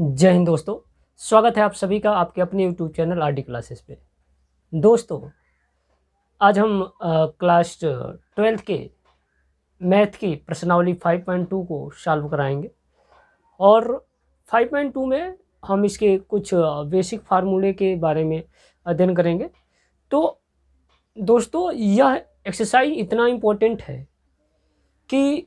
जय हिंद दोस्तों। स्वागत है आप सभी का आपके अपने यूट्यूब चैनल आरडी क्लासेस पे। दोस्तों, आज हम क्लास 12th के मैथ की प्रश्नावली 5.2 को सॉल्व कराएंगे और 5.2 में हम इसके कुछ बेसिक फार्मूले के बारे में अध्ययन करेंगे। तो दोस्तों, यह एक्सरसाइज इतना इम्पोर्टेंट है कि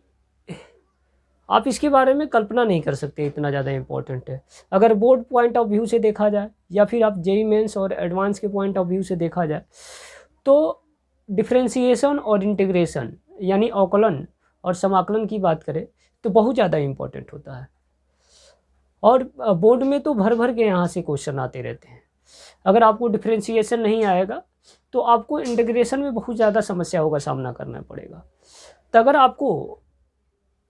आप इसके बारे में कल्पना नहीं कर सकते, इतना ज़्यादा इम्पोर्टेंट है। अगर बोर्ड पॉइंट ऑफ व्यू से देखा जाए या फिर आप जेईई मेंस और एडवांस के पॉइंट ऑफ व्यू से देखा जाए तो डिफरेंशिएशन और इंटीग्रेशन यानी अवकलन और समाकलन की बात करें तो बहुत ज़्यादा इम्पोर्टेंट होता है। और बोर्ड में तो भर भर के यहाँ से क्वेश्चन आते रहते हैं। अगर आपको डिफरेंशिएशन नहीं आएगा तो आपको इंटीग्रेशन में बहुत ज़्यादा समस्याओं का सामना करना पड़ेगा। तो अगर आपको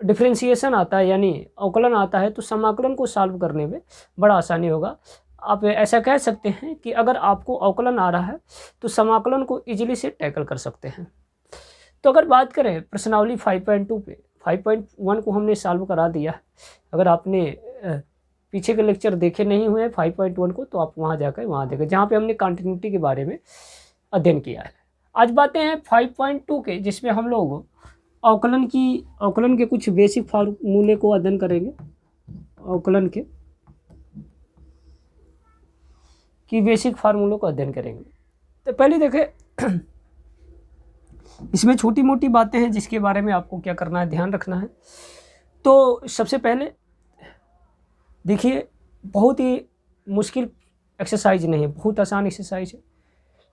डिफरेंशिएशन आता है यानी अवकलन आता है तो समाकलन को सॉल्व करने में बड़ा आसानी होगा। आप ऐसा कह सकते हैं कि अगर आपको अवकलन आ रहा है तो समाकलन को इजीली से टैकल कर सकते हैं। तो अगर बात करें प्रश्नावली 5.2 पे, 5.1 को हमने सॉल्व करा दिया है। अगर आपने पीछे के लेक्चर देखे नहीं हुए 5.1 को तो आप वहाँ जाकर वहाँ देखें जहाँ पे हमने कंटिन्यूटी के बारे में अध्ययन किया है। आज बातें हैं 5.2 के, जिसमें हम लोग अवकलन के कुछ बेसिक फार्मूले को अध्ययन करेंगे। अवकलन के बेसिक फार्मूलों को अध्ययन करेंगे। तो पहले देखें, इसमें छोटी मोटी बातें हैं जिसके बारे में आपको क्या करना है, ध्यान रखना है। तो सबसे पहले देखिए, बहुत ही मुश्किल एक्सरसाइज नहीं है, बहुत आसान एक्सरसाइज है।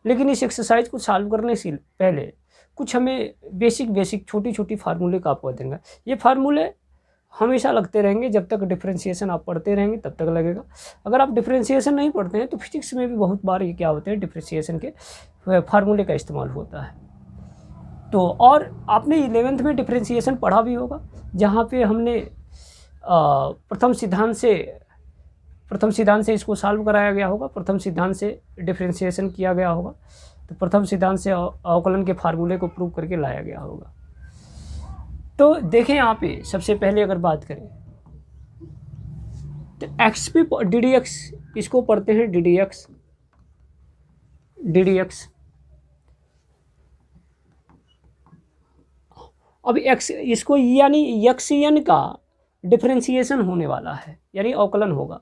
लेकिन इस एक्सरसाइज को सॉल्व करने से पहले कुछ हमें बेसिक छोटी छोटी फार्मूले का आपको देंगे। ये फार्मूले हमेशा लगते रहेंगे, जब तक डिफरेंशिएशन आप पढ़ते रहेंगे तब तक लगेगा। अगर आप डिफरेंशिएशन नहीं पढ़ते हैं तो फिजिक्स में भी बहुत बार ये क्या होते हैं, डिफरेंशिएशन के फार्मूले का इस्तेमाल होता है। तो और आपने 11th में डिफरेंशिएशन पढ़ा भी होगा, जहाँ पे हमने प्रथम सिद्धांत से इसको सॉल्व कराया गया होगा, प्रथम सिद्धांत से डिफरेंशिएशन किया गया होगा। तो प्रथम सिद्धांत से अवकलन के फार्मूले को प्रूव करके लाया गया होगा। तो देखें यहाँ पे सबसे पहले अगर बात करें तो एक्स पे डी डी एक्स, इसको पढ़ते हैं डी डी एक्स। अब एक्स, इसको यानी एक्स का डिफरेंशिएशन होने वाला है यानी अवकलन होगा।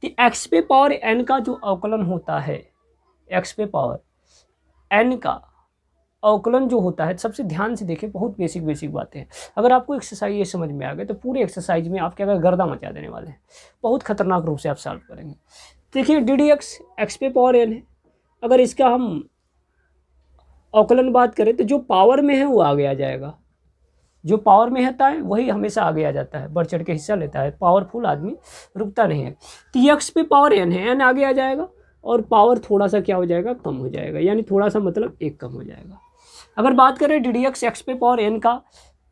तो एक्स पे पावर एन का जो अवकलन होता है, एक्स पे पावर एन का अवकलन जो होता है, सबसे ध्यान से देखें, बहुत बेसिक बातें हैं। अगर आपको एक्सरसाइज ये समझ में आ गए तो पूरे एक्सरसाइज में आप क्या कर गर्दा मचा देने वाले हैं, बहुत खतरनाक रूप से आप सॉल्व करेंगे। देखिए, डी डी एक्स एक्स पे पावर एन है। अगर इसका हम अवकलन बात करें तो जो पावर में है वो आगे आ जाएगा। जो पावर में होता है वही हमेशा आगे आ जाता है, बढ़ चढ़ के हिस्सा लेता है। पावरफुल आदमी रुकता नहीं है। तो एक्स पे पावर एन है, एन आगे आ जाएगा और पावर थोड़ा सा क्या हो जाएगा, कम हो जाएगा, यानी थोड़ा सा मतलब एक कम हो जाएगा। अगर बात करें डी डी एक्स एक्स पे पावर एन का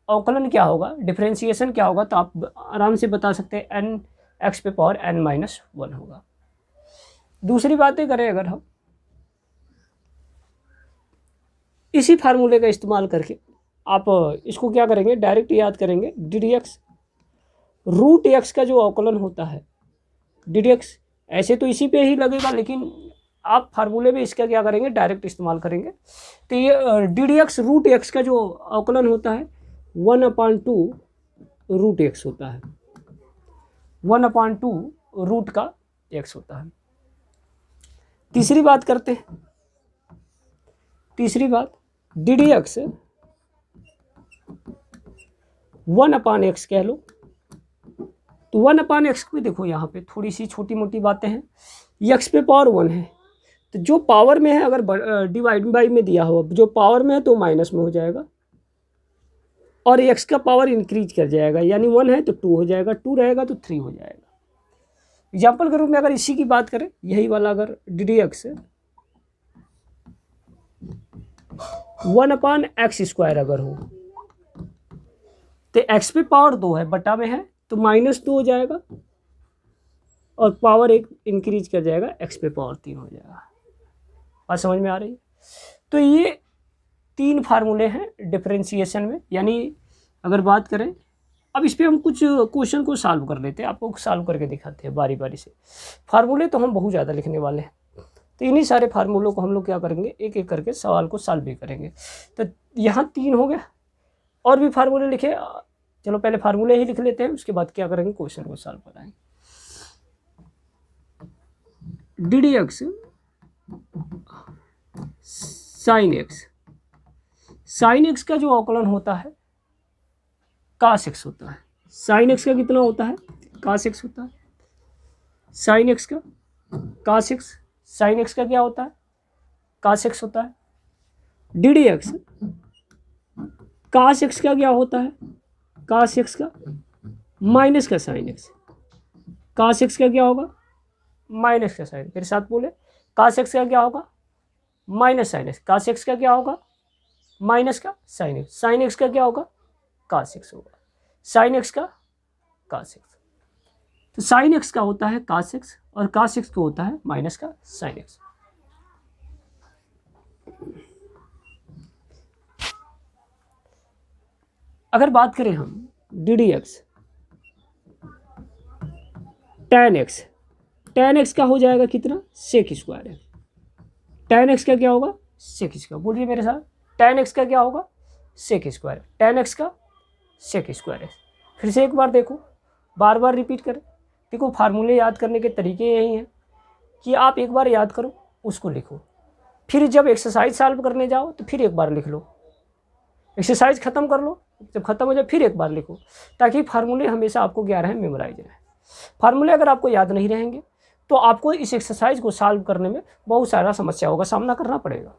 अवकलन क्या होगा, डिफरेंशिएशन क्या होगा, तो आप आराम से बता सकते हैं एन एक्स पे पावर n-1 होगा। दूसरी बातें करें अगर हम इसी फार्मूले का इस्तेमाल करके, आप इसको क्या करेंगे, डायरेक्ट याद करेंगे। D d x root x का जो अवकलन होता है, डी डी एक्स ऐसे तो इसी पे ही लगेगा, लेकिन आप फार्मूले में इसका क्या करेंगे, डायरेक्ट इस्तेमाल करेंगे। तो ये d d x root x का जो अवकलन होता है 1/2 रूट एक्स होता है, 1/2 रूट का एक्स होता है। तीसरी बात करते हैं, तीसरी बात डी डी एक्स 1/x कह लो। तो 1/x को देखो, यहाँ पे थोड़ी सी छोटी मोटी बातें हैं। एक्स पे पावर 1 है, तो जो पावर में है अगर डिवाइड बाई में दिया हो, जो पावर में है तो माइनस में हो जाएगा और एक्स का पावर इंक्रीज कर जाएगा, यानी 1 है तो 2 हो जाएगा, 2 रहेगा तो 3 हो जाएगा। एग्जाम्पल के रूप में अगर इसी की बात करें, यही वाला अगर डी डी एक्स 1/x² अगर हो तो एक्स पे पावर 2 है, बटा में है तो -2 हो जाएगा और पावर एक इंक्रीज कर जाएगा, एक्स पे पावर 3 हो जाएगा। बात समझ में आ रही है? तो ये 3 फार्मूले हैं डिफरेंशिएशन में। यानी अगर बात करें अब इस पे हम कुछ क्वेश्चन को सॉल्व कर लेते हैं, आपको सॉल्व करके दिखाते हैं बारी बारी से। फार्मूले तो हम बहुत ज़्यादा लिखने वाले हैं, तो इन्हीं सारे फार्मूलों को हम लोग क्या करेंगे, एक एक करके सवाल को सॉल्व भी करेंगे। तो यहाँ 3 हो गया, और भी फार्मूले लिखे, चलो पहले फार्मूले ही लिख लेते हैं, उसके बाद क्या करेंगे, क्वेश्चन को सॉल्व कराएंगे। D d x sine x, sine x का जो अवकलन होता है कास एक्स होता है। साइन एक्स का कितना होता है, कास एक्स होता है। साइन एक्स का कास एक्स, साइन एक्स का क्या होता है, कास एक्स होता है। डी डी एक्स कास एक्स का क्या होता है, कास एक्स का माइनस का साइन एक्स। कास एक्स का क्या होगा, माइनस का साइन। फिर साथ बोले, कास एक्स का क्या होगा, माइनस साइन एक्स। कास एक्स का क्या होगा, माइनस का साइन एक्स। साइन एक्स का क्या होगा, कास एक्स होगा। साइन एक्स का कास एक्स। तो साइन एक्स का होता है कास एक्स, और कास एक्स का होता है माइनस का साइन एक्स। अगर बात करें हम D d x tan x, tan x का हो जाएगा कितना, सेक स्क्वायर है। टेन एक्स का क्या होगा, सेक स्क्वायर। बोलिए मेरे साथ, टेन एक्स का क्या होगा, सेक स्क्वायर। टेन एक्स का सेक स्क्वायर है। फिर से एक बार देखो, बार बार रिपीट करें। देखो फार्मूले याद करने के तरीके यही हैं कि आप एक बार याद करो, उसको लिखो, फिर जब एक्सरसाइज सॉल्व करने जाओ तो फिर एक बार लिख लो, एक्सरसाइज खत्म कर लो, जब खत्म हो जाए फिर एक बार लिखो, ताकि फार्मूले हमेशा आपको क्या रहे, मेमोराइज रहे। फार्मूले अगर आपको याद नहीं रहेंगे तो आपको इस एक्सरसाइज को सॉल्व करने में बहुत सारा समस्याओं का सामना करना पड़ेगा।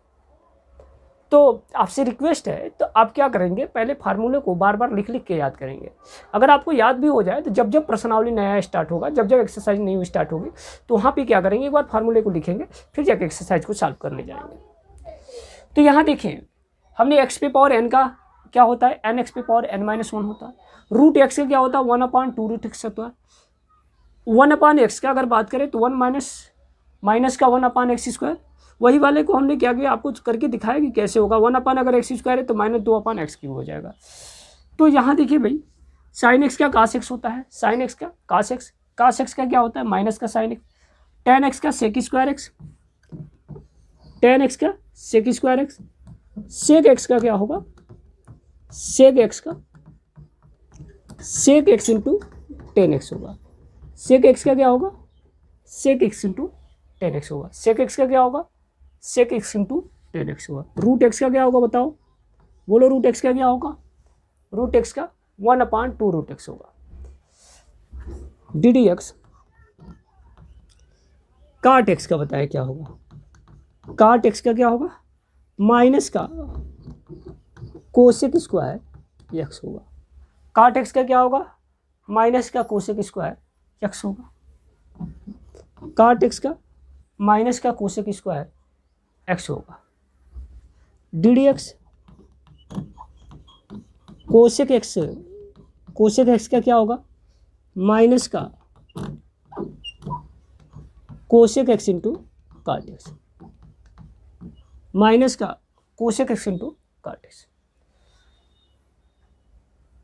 तो आपसे रिक्वेस्ट है, तो आप क्या करेंगे, पहले फार्मूले को बार बार लिख लिख के याद करेंगे। अगर आपको याद भी हो जाए तो जब जब प्रश्नावली नया स्टार्ट होगा, जब जब एक्सरसाइज न्यू स्टार्ट होगी, तो वहाँ पे क्या करेंगे, एक बार फार्मूले को लिखेंगे, फिर जाके एक्सरसाइज को सॉल्व करने जाएंगे। तो यहाँ देखें, हमने एक्स पे पावर एन का क्या होता है, एन एक्स पे पावर एन माइनस 1 होता है। रूट एक्स का क्या होता है, 1/2 रूट एक्स होता है। 1/x का अगर बात करें तो 1 माइनस का 1/x स्क्वायर। वही वाले को हमने क्या किया, आपको करके दिखाया कि कैसे होगा। 1 अगर एक्स स्क्वायर है तो -2/x क्यूब हो जाएगा। तो यहाँ देखिए भाई, साइन एक्स का कास एक्स होता है, साइन एक्स का कास एक्स, कास एक्स का क्या होता है, माइनस का साइन एक्स। टेन एक्स का sec square x, tan x का sec square x. Sec x का क्या होगा, सेक एक्स का sec x into tan x होगा। सेक एक्स का क्या होगा, sec x into tan x होगा। सेक एक्स का क्या होगा, sec x into tan x होगा। रूट एक्स का क्या होगा बताओ, बोलो, रूट एक्स का क्या होगा, रूट एक्स का 1/2 रूट एक्स होगा। डी डी एक्स काट एक्स का बताया क्या होगा, काट एक्स का क्या होगा, माइनस का कोसेक स्क्वायर एक्स होगा। काट एक्स का क्या होगा, माइनस का कोसेक स्क्वायर एक्स होगा। काट एक्स का माइनस का कोसेक स्क्वायर एक्स होगा। D d x cosec x, cosec x का क्या होगा, माइनस का कोसेक एक्स इंटू काट एक्स, माइनस का कोसेक एक्स इंटू काट एक्स।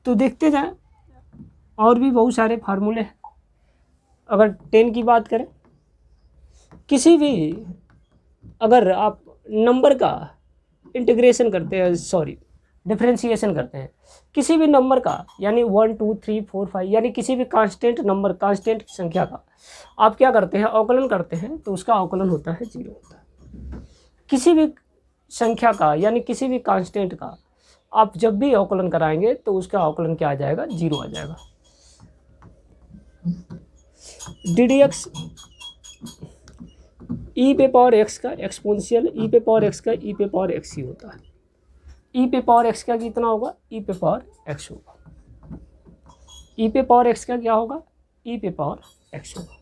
तो देखते जाएं, और भी बहुत सारे फार्मूले हैं। अगर 10 की बात करें, किसी भी अगर आप नंबर का इंटीग्रेशन करते हैं, सॉरी डिफरेंशिएशन करते हैं किसी भी नंबर का, यानी 1 2 3 4 5, यानी किसी भी कांस्टेंट नंबर, कांस्टेंट संख्या का आप क्या करते हैं, अवकलन करते हैं, तो उसका अवकलन होता है 0 होता है। किसी भी संख्या का, यानी किसी भी कांस्टेंट का आप जब भी अवकलन कराएंगे तो उसका अवकलन क्या आ जाएगा, 0 आ जाएगा। डी डी एक्स ई पे पावर एक्स का एक्सपोनेंशियल, ई पे पावर एक्स का ई पे पावर एक्स ही होता है। ई पे पावर एक्स का कितना होगा, ई पे पावर एक्स होगा। ई पे पावर एक्स का क्या होगा, ई पे पावर एक्स होगा।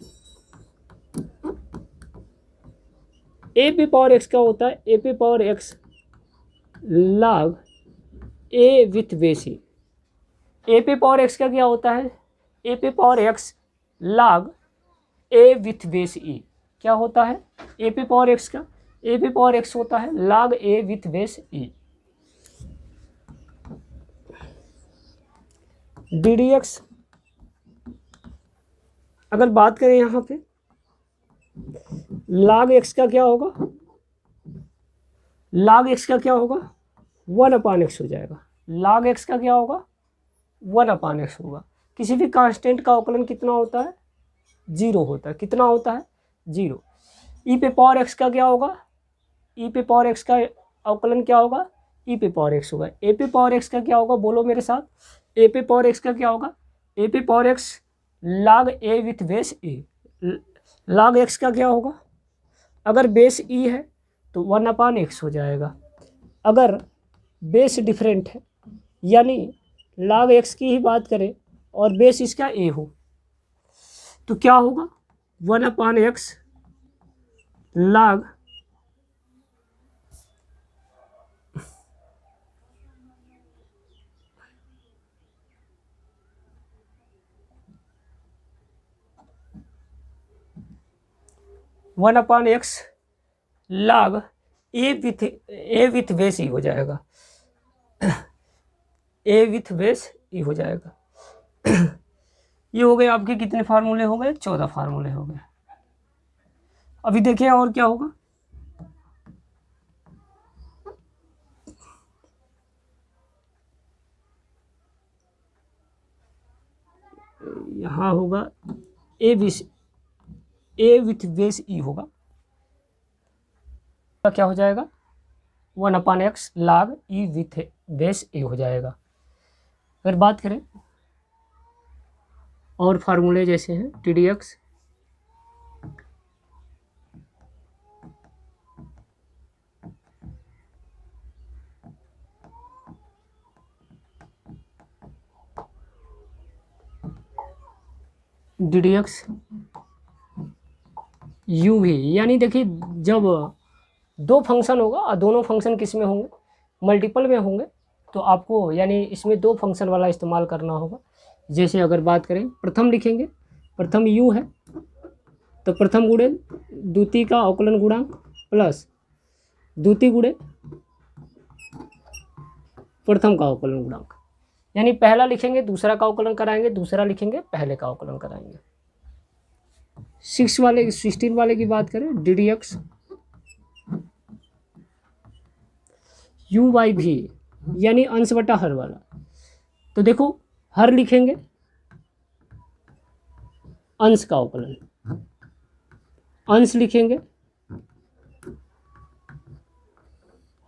ए पे पावर एक्स का होता है ए पे power x log a with base e. A पे पावर एक्स का क्या होता है, ए पे power x log a with base e. क्या होता है, ए पे पावर एक्स का ए पे पावर एक्स होता है log a with base E. D d x. अगर बात करें यहाँ पे log x का क्या होगा, log x का क्या होगा 1/x हो जाएगा। log x का क्या होगा 1/x होगा। किसी भी कांस्टेंट का अवकलन कितना होता है 0 होता है। कितना होता है 0। e पे पावर x का क्या होगा, e पे पावर x का अवकलन क्या होगा e पे पावर x होगा। a पे पावर x का क्या होगा, बोलो मेरे साथ, a पे पावर x का क्या होगा, a पे power x log a with base e। log x का क्या होगा, अगर बेस e है तो 1/x हो जाएगा। अगर बेस डिफरेंट है यानी log x की ही बात करें और बेस इसका a हो तो क्या होगा 1/x log log a with base e हो जाएगा। a विथ बेस e हो जाएगा। ये हो गए आपके कितने फार्मूले हो गए, 14 फार्मूले हो गए। अभी देखिए और क्या होगा, यहाँ होगा a विथ बेस e होगा, क्या हो जाएगा 1/x log e with base e हो जाएगा। अगर बात करें और फार्मूले जैसे हैं T D x, D d x you भी, यानी देखिए जब दो फंक्शन होगा और दोनों फंक्शन किस में होंगे मल्टीपल में होंगे तो आपको यानी इसमें दो फंक्शन वाला इस्तेमाल करना होगा। जैसे अगर बात करें प्रथम लिखेंगे, प्रथम u है तो प्रथम गुणे द्वितीय का अवकलन गुणांक प्लस द्वितीय गुणे प्रथम का अवकलन गुणांक, यानी पहला लिखेंगे दूसरा का अवकलन कराएंगे, दूसरा लिखेंगे पहले का अवकलन कराएंगे। 16 वाले की बात करें D d x you by भी यानी अंश बटा हर वाला, तो देखो हर लिखेंगे अंश का अवकलन, अंश लिखेंगे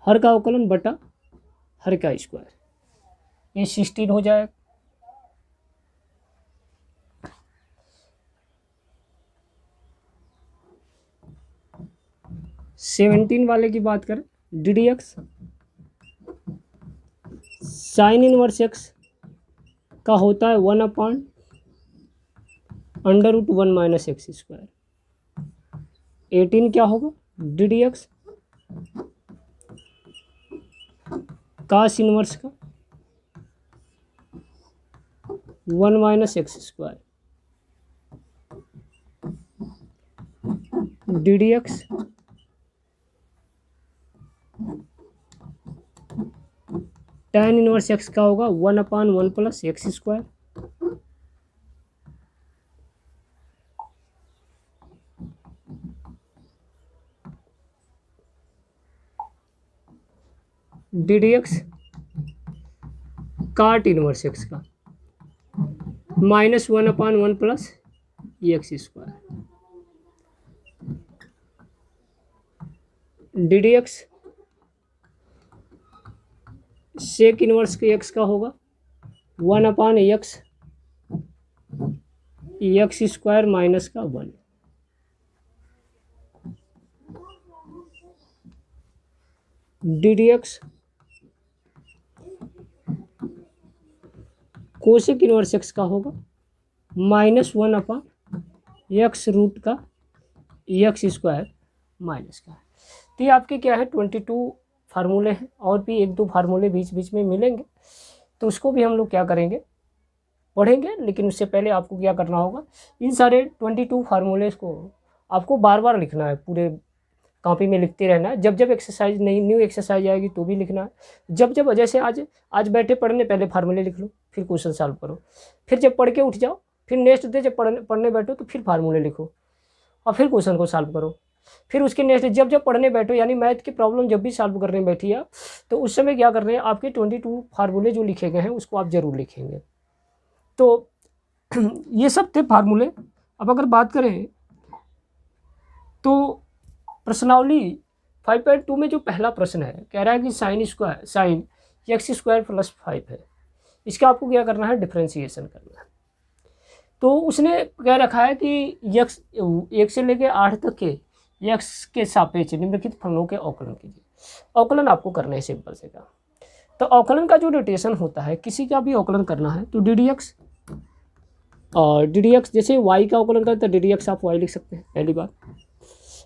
हर का अवकलन बटा हर का स्क्वायर, ये 16 हो जाएगा। सेवेंटीन वाले की बात करें D d x sine inverse x का होता है 1/√1 माइनस एक्स स्क्वायर। 18 क्या होगा d d x cos inverse का 1 minus x square. D d x tan inverse x का होगा 1/1 plus x square. D d x cot inverse x का -1/1 plus x square. D d x sec inverse के x का होगा 1/x x square minus का 1। D d x cosec inverse x का होगा -1/x root का एक्स स्क्वायर माइनस का। तो ये आपके क्या है 22 फार्मूले हैं, और भी एक दो फार्मूले बीच बीच में मिलेंगे तो उसको भी हम लोग क्या करेंगे पढ़ेंगे। लेकिन उससे पहले आपको क्या करना होगा, इन सारे 22 फार्मूलेस को आपको बार बार लिखना है पूरे कॉपी में लिखते रहना है। जब जब एक्सरसाइज नई न्यू एक्सरसाइज आएगी तो भी लिखना है। जब जब जैसे आज बैठे पढ़ने, पहले फार्मूले लिख लो, फिर क्वेश्चन सॉल्व करो। फिर जब पढ़ के उठ जाओ, फिर नेक्स्ट डे जब पढ़ने बैठो तो फिर फार्मूले लिखो और फिर क्वेश्चन को सॉल्व करो। फिर उसके नेक्स्ट जब जब पढ़ने बैठो, यानी मैथ की प्रॉब्लम जब भी सॉल्व करने बैठी है तो उस समय क्या करना है, आपके 22 फार्मूले जो लिखे गए हैं उसको आप ज़रूर लिखेंगे। तो ये सब थे फार्मूले। अब अगर बात करें तो प्रश्नावली 5.2 में जो पहला प्रश्न है, कह रहा है कि साइन x² + 5 है। इसका आपको क्या करना है, डिफ्रेंशिएशन करना है। तो उसने कह रखा है कि x 1 से लेकर 8 तक के x के सापेक्ष निम्नलिखित फलनों के अवकलन कीजिए। अवकलन आपको करना है सिंपल से का। तो अवकलन का जो नोटेशन होता है, किसी का भी अवकलन करना है तो ddx, और ddx जैसे y का अवकलन करते हैं तो ddx आप y लिख सकते हैं। पहली बात,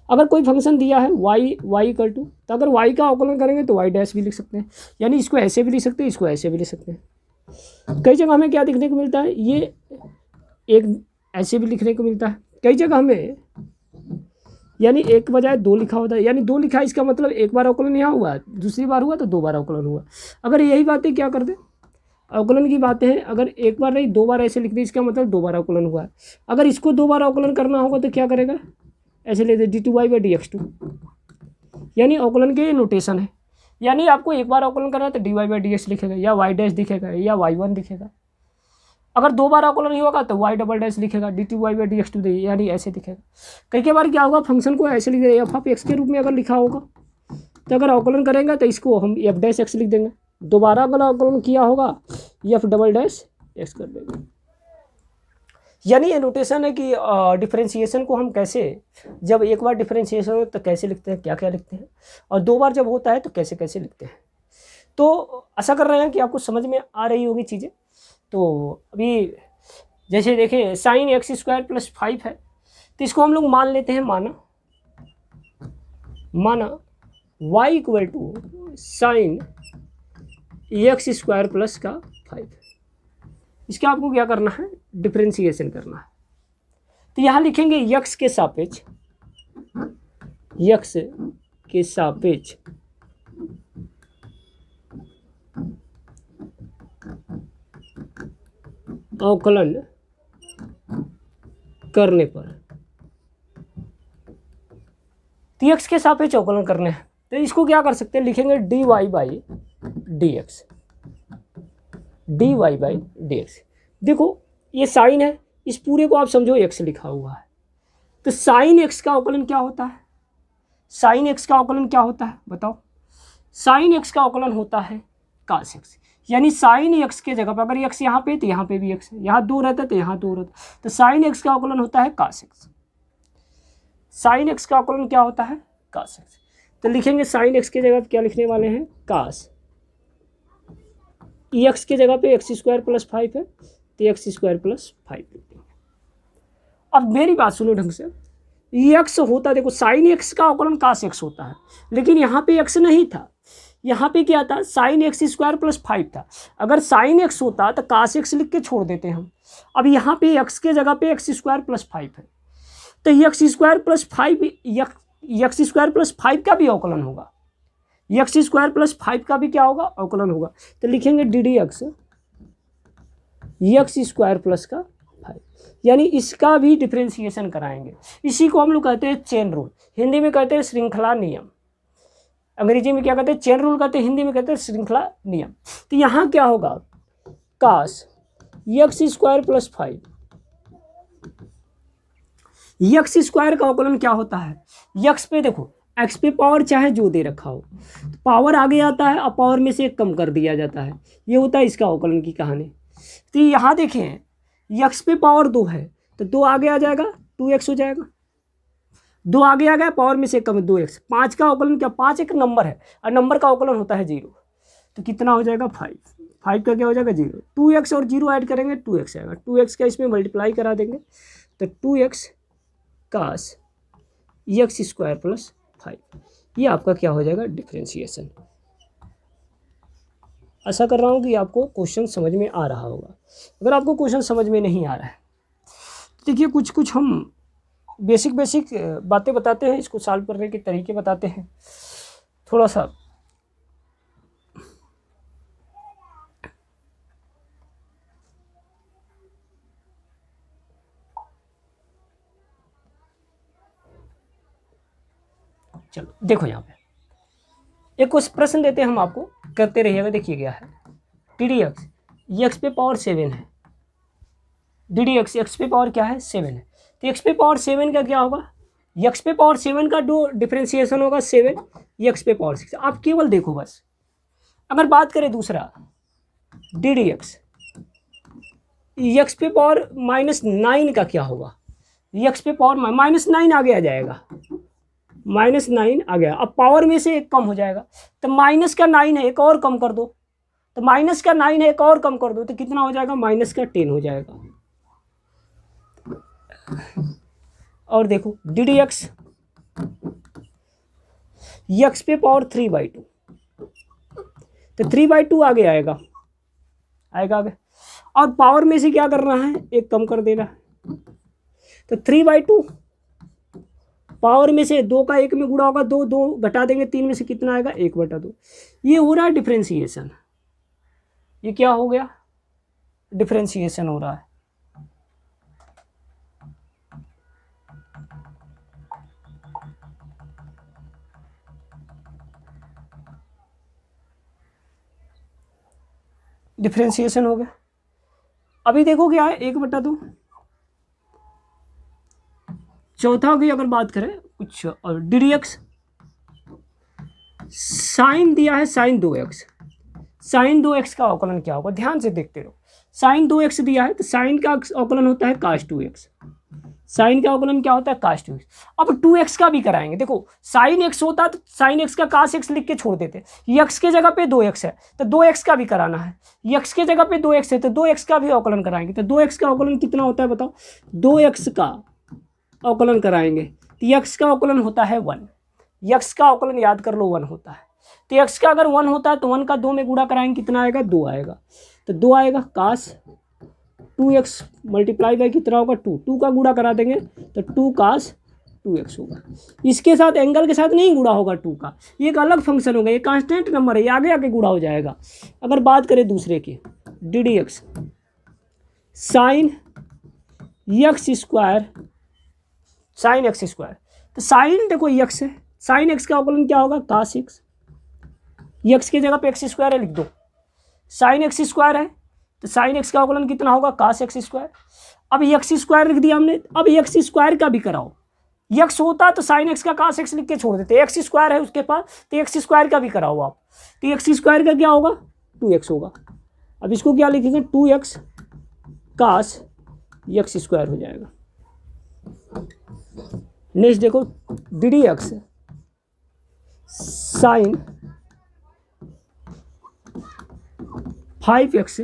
अगर कोई फंक्शन दिया है y = तो अगर y का अवकलन करेंगे तो y डैश भी लिख सकते हैं, यानी इसको ऐसे भी लिख सकते हैं, इसको ऐसे भी लिख सकते हैं। कई जगह हमें क्या देखने को मिलता है, ये एक ऐसे भी लिखने को मिलता है। कई जगह हमें यानी एक बजाय 2 लिखा होता है, यानी 2 लिखा है, इसका मतलब एक बार अवकलन यहाँ हुआ, दूसरी बार हुआ तो 2 बार अवकलन हुआ। अगर यही बातें क्या कर दे, अवकलन की बातें हैं, अगर एक बार नहीं 2 बार ऐसे लिख दे, इसका मतलब 2 बार अवकलन हुआ है। अगर इसको 2 बार अवकलन करना होगा तो क्या करेगा, ऐसे ले दे d2y/dx2, यानी अवकलन के नोटेशन है। यानी आपको एक बार अवकलन करना है तो dy/dx लिखेगा, या y डैश दिखेगा, या y1 दिखेगा। अगर 2 बार अवकलन नहीं होगा तो y डबल डैश लिखेगा, d2y/dx2 यानी ऐसे दिखेगा। कई बार क्या होगा, फंक्शन को ऐसे लिख देंगे, f(x) के रूप में अगर लिखा होगा तो अगर अवकलन करेंगे तो इसको हम f'(x) लिख देंगे। दोबारा अगर अवकलन किया होगा f डबल डैश x कर देंगे। यानी ये नोटेशन है कि डिफरेंशिएशन को हम कैसे, जब एक बार डिफरेंशिएशन हो तो कैसे लिखते हैं, क्या क्या लिखते हैं, और 2 बार जब होता है तो कैसे कैसे लिखते हैं। तो आशा कर रहे हैं कि आपको समझ में आ रही होगी चीज़ें। तो अभी जैसे देखिए साइन x² + 5 है, तो इसको हम लोग मान लेते हैं, माना y = साइन x² + 5। इसका आपको क्या करना है, डिफरेंशिएशन करना है। तो यहाँ लिखेंगे x के सापेक्ष अवकलन करने पर, तो x के सापेक्ष अवकलन करने हैं तो इसको क्या कर सकते हैं, लिखेंगे dy/dx। देखो ये साइन है, इस पूरे को आप समझो x लिखा हुआ है, तो साइन x का अवकलन क्या होता है, साइन x का अवकलन क्या होता है बताओ। साइन x का अवकलन होता है cos x, यानी साइन x के जगह पर अगर x यहाँ पे तो यहाँ पे भी x है, यहाँ 2 रहता तो यहाँ 2 रहता, तो साइन x का अवकलन होता है cos x। साइन x का अवकलन क्या होता है, cos x। तो लिखेंगे साइन x के जगह क्या लिखने वाले हैं, cos। x के जगह पे x² + 5 है तो x² + 5 लिख देंगे। अब मेरी बात सुनो ढंग से, x होता, देखो साइन x का अवकलन cos x होता है, लेकिन यहाँ पे x नहीं था, यहाँ पे क्या था, साइन x² + 5 था। अगर साइन x होता तो cos x लिख के छोड़ देते हम। अब यहाँ पे x के जगह पे x² + 5 है, तो x² + 5 का भी अवकलन होगा, x² + 5 का भी क्या होगा, अवकलन होगा। तो लिखेंगे ddx x² + 5, यानी इसका भी डिफरेंशिएशन कराएंगे। इसी को हम लोग कहते हैं चेन रूल, हिंदी में कहते हैं श्रृंखला नियम, अंग्रेजी में क्या कहते हैं, चेन रूल कहते हैं, हिंदी में कहते हैं श्रृंखला नियम। तो यहाँ क्या होगा, cos x² + 5, x² का अवकलन क्या होता है, x पे देखो, x पे पावर चाहे जो दे रखा हो, तो पावर आगे आता है और पावर में से 1 कम कर दिया जाता है, ये होता है इसका अवकलन की कहानी। तो यहाँ देखें x पे पावर 2 है तो 2 आगे आ जाएगा, 2x हो जाएगा, 2 आगे आ गया, पावर में से कम 2x। 5 का अवकलन क्या, 5 एक नंबर है और नंबर का अवकलन होता है 0, तो कितना हो जाएगा 5, 5 का क्या हो जाएगा 0, 2x और 0 ऐड करेंगे 2x आएगा, 2x का इसमें मल्टीप्लाई करा देंगे तो 2x cos x² + 5, ये आपका क्या हो जाएगा, डिफरेंशिएशन। आशा कर रहा हूँ कि आपको क्वेश्चन समझ में आ रहा होगा। अगर आपको क्वेश्चन समझ में नहीं आ रहा है तो देखिए कुछ हम बेसिक बातें बताते हैं, इसको सॉल्व करने के तरीके बताते हैं थोड़ा सा। चलो देखो यहाँ पे एक कुछ प्रश्न देते हैं हम आपको, करते रहिएगा। देखिए क्या है, डी डी एक्स, एक्स पे पावर 7 है, डी डी एक्स एक्स पे पावर क्या है 7 है, तो एक्स पे पावर 7 का क्या होगा, एक्स पे पावर 7 का जो डिफ्रेंसिएशन होगा 7 एक्स पे पावर 6। आप केवल देखो बस, अगर बात करें दूसरा डी डी एक्स, एक्स पे पावर -9 का क्या होगा, एक्स पे पावर -9 आगे आ जाएगा, -9 आ गया। अब पावर में से एक कम हो जाएगा, तो माइनस का 9 है एक और कम कर दो, तो माइनस का 9 है एक और कम कर दो, तो कितना हो जाएगा, -10 हो जाएगा। और देखो डी डी एक्स, एक्स पे पावर 3/2, तो 3/2 आगे आएगा आगे, और पावर में से क्या करना है, एक कम कर देना है, तो 3/2 पावर में से 2 का 1 में गुणा होगा, 2 घटा देंगे 3 में से कितना आएगा, 1/2। ये हो रहा है डिफ्रेंसिएशन, ये क्या हो गया, डिफ्रेंसिएशन हो रहा है। डिफ्रेंसिएशन हो गया। अभी देखो क्या है, 1/2। चौथा की अगर बात करें कुछ, और डी डी एक्स साइन दिया है sin 2x, sin 2x का अवकलन क्या होगा, ध्यान से देखते रहो। sin 2x दिया है, तो sin का अवकलन होता है cos 2x, sin का अवकलन क्या होता है cos 2x। अब 2x का भी कराएंगे, देखो sin x होता तो sin x का cos x लिख के छोड़ देते, x के जगह पे 2x है तो 2x का भी कराना है, x के जगह पे 2x है तो 2x का भी अवकलन कराएंगे, तो 2x का अवकलन कितना होता है बताओ, 2x का अवकलन कराएंगे, तो x का अवकलन होता है 1, x का अवकलन याद कर लो 1 होता है, तो x का अगर 1 होता है तो 1 का 2 में गुणा कराएंगे, कितना आएगा, 2 आएगा, तो 2 आएगा, cos 2x मल्टीप्लाई बाई कितना होगा 2 का गुणा करा देंगे तो 2 cos 2x होगा। इसके साथ एंगल के साथ नहीं गुणा होगा 2 का, ये एक अलग फंक्शन होगा, ये कांस्टेंट नंबर है, ये आगे आगे गुणा हो जाएगा। अगर बात करें दूसरे की D d x sine x square, sine x square, तो साइन देखो एक्स है, साइन एक्स का अवकलन क्या होगा, cos x, एक्स की जगह पे एक्स स्क्वायर है लिख दो, साइन एक्स स्क्वायर है तो साइन एक्स का अवकलन कितना होगा, cos x स्क्वायर। अब एक्स स्क्वायर लिख दिया हमने, अब एक्स स्क्वायर का भी कराओ, एक्स होता तो साइन एक्स का cos x लिख के छोड़ देते, एक्स स्क्वायर है उसके पास तो एक्स स्क्वायर का भी कराओ आप, तो एक्स स्क्वायर का क्या होगा, 2x होगा। अब इसको क्या लिखेंगे, 2x cos x स्क्वायर हो जाएगा। नेक्स्ट देखो d d x sine 5x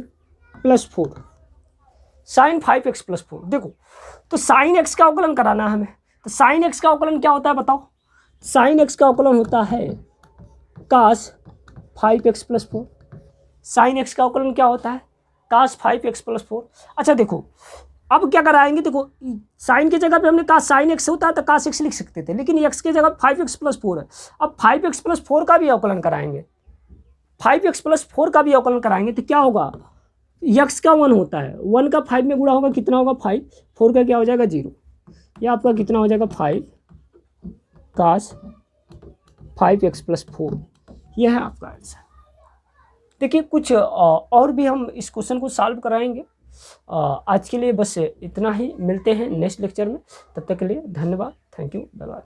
+ 4, sine 5x + 4, देखो तो साइन x का अवकलन कराना है हमें, तो साइन x का अवकलन क्या होता है बताओ, साइन x का अवकलन होता है cos 5x + 4, साइन x का अवकलन क्या होता है, cos 5x + 4। अच्छा देखो अब क्या कराएंगे, देखो साइन की जगह पे हमने कहा साइन एक्स होता है तो cos x लिख सकते थे, लेकिन x की जगह 5x + 4 है, अब 5x + 4 का भी अवकलन कराएंगे, 5x + 4 का भी अवकलन कराएंगे तो क्या होगा, x का 1 होता है, 1 का 5 में गुणा होगा कितना होगा 5, 4 का क्या हो जाएगा 0, यह आपका कितना हो जाएगा 5 cos 5x + 4, यह है आपका आंसर। देखिए कुछ और भी हम इस क्वेश्चन को सॉल्व कराएंगे। आज के लिए बस इतना ही, मिलते हैं नेक्स्ट लेक्चर में, तब तक के लिए धन्यवाद, थैंक यू, बाय बाय।